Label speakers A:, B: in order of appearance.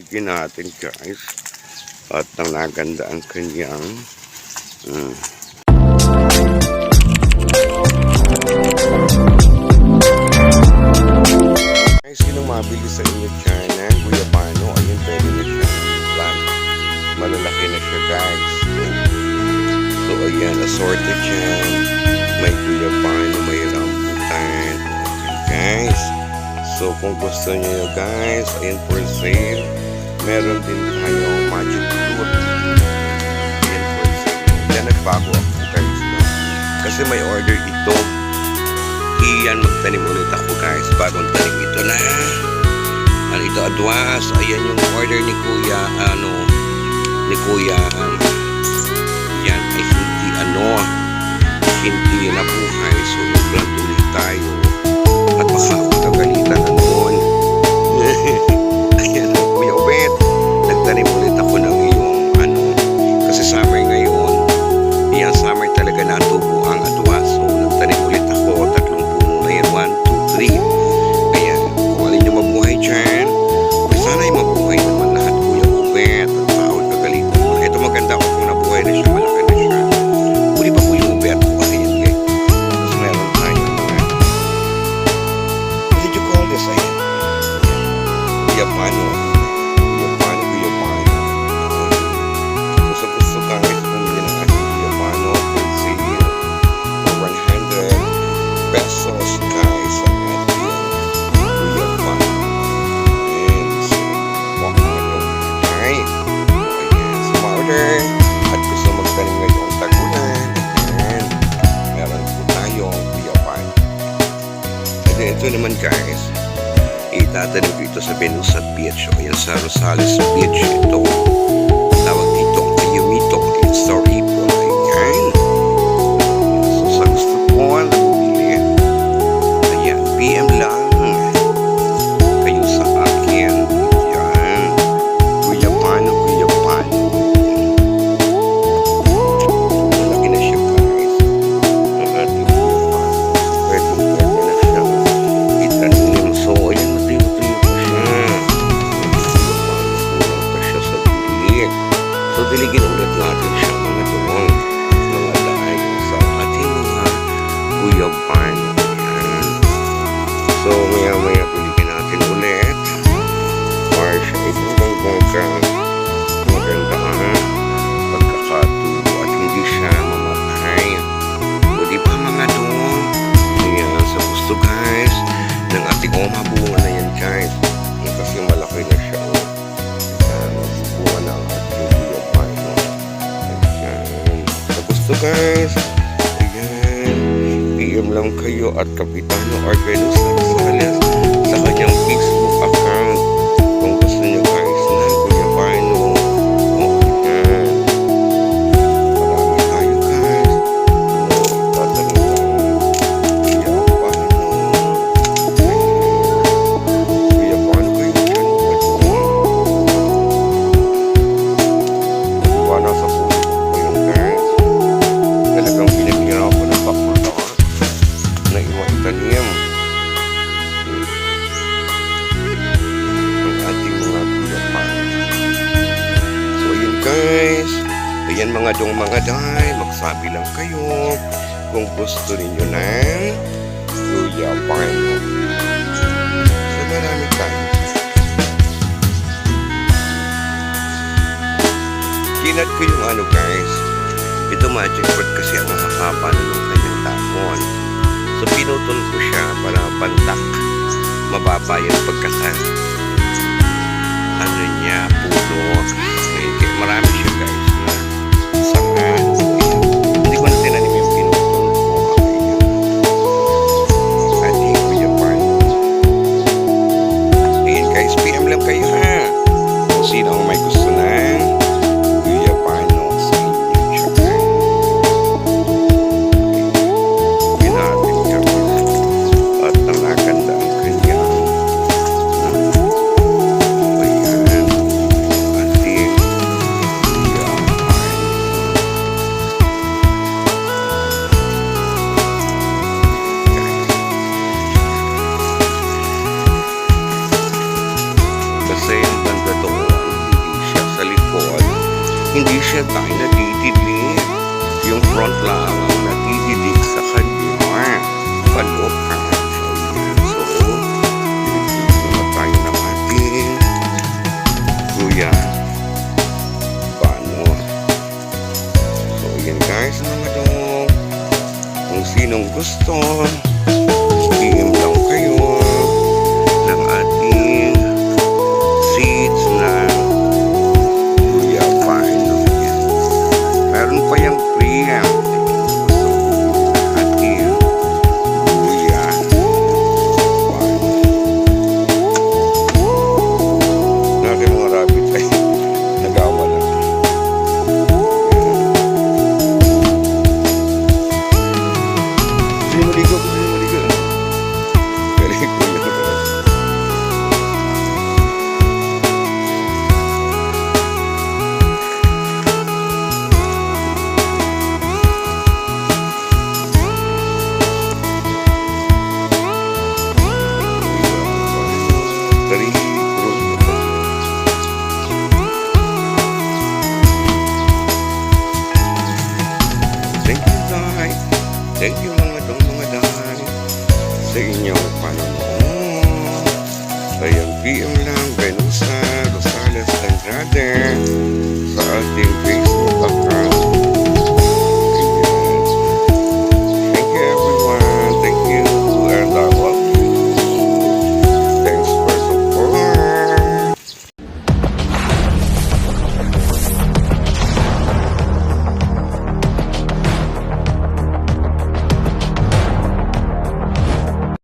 A: tuligin natin guys. At nang naganda ang kanyang guys, sinong mabili sa inyo dyan ng guyabano? Ayun, pwede na siya plant. Malalaki na siya guys. So ayan, assorted dyan. May guyabano, may rambutan. Okay guys, so kung gusto nyo guys, ayun for sale. Meron din tayo magic fruit. Ayun for sale. Yan, nagbago ako guys, no? Kasi may order ito. Iyan, magtanim ulit ako guys. Bagong tanim ito na. Ano ito, adwas. Ayan yung order ni Kuya, yan ay hindi nabuhay. So nag-plant ulit tayo. At baka ako kagalitan na noon. Ayan, Kuya Obet, nagtanim ulit ako ng iyong kasi summer ngayon. Yan, summer talaga natubo ang adwas. So nagtanim ulit ako. 3 puno na yan. 1, 2, 3. Ayan, kung alin yung mabuhay dyan, sana'y mabuhay naman lahat, Kuya Obet. At bawal kagalitan mo. Ito maganda ako kung nabuhay na siya, malaki na siya. Huli pa Kuya Obet. Ayan, okay. Tapos meron tayo mga what did you call this? Ayan. Guyabano. Gusto guys, bumili ng ating guyabano. Consider for 100 pesos guys ang ating guyabano. And so, right? Ayan, so order. At gusto magtanim ngayong tagulan. Ayan, meron po tayong guyabano. And ito naman guys, itatanim ko ito sa Benusat Beach. O yan sa Rosales Beach. Ito tawag dito ang Ayumito. It's the Ripple. Ayan. So sa gusto po na bumili, ayan, PM lang kayo sa akin. Ayan, guyabano. Malaki na siya guys. Ang ating guyabano. Pwede na siya itanim. So ayan, matuyo pa siya sa dilig. So diligin ulit natin siya mga doon. Mga dahil sa ating mga guyabano. Ayan. So maya diligin natin ulit. Para siya ibang maganda pagkakatubo at hindi siya mamatay. O di ba mga doon? Ayan, sa gusto guys ng ating bunga na yan guys. Kasi malaki na siya. Bunga na ang ating guyabano. Ayan. Sa gusto guys, ayan, PM lang kayo at Kapitano Arbenus Rosales sa kanyang Facebook account kung gusto nyo guys ng guyabano. Ayan. Marami tayo guys. Tatanim ng guyabano. Guyabano kayo dyan. Wala sa puso ko yung guys. Talagang pinaghirapan ko ng pakulta na itanim ang ating mga guyabano. So ayun guys, ayan mga day, magsabi lang kayo kung gusto ninyo ng guyabano. So marami tayo. Kinat ko yung guys, ito magic fruit kasi ang haba na ng kanyang dahon. So pinutol ko siya para pantak mababa yung pagkaka niya, puno. Okay, marami siya guys na sanga. Hindi ko na tinanim yung pinutol ko. Ating guyabano. Ayan guys, PM lang kayo ha. Kung sino ang may gusto ng guyabano sa inyo siya. Pinatid kami at nangaganda ang kanyang siya tayo natitidig. Yung front lang ang natitidig sa kanya. Paloob ka. So, dito tayo ng ating kuya. Paano? So, yan guys mga dong. Kung sinong gusto, PM lang kayo ng ating seeds na kuya paano yan. Meron pa yung pre-am. Ating kuya paano. Natin mga rabbit ay nagawa lang. Maligo. Pero kuya ko talaga. Dari puro. Thank you guys. Thank you mga dahil sa inyong panonood. Bayang PM lang, Venusa, Rosales, Andrade.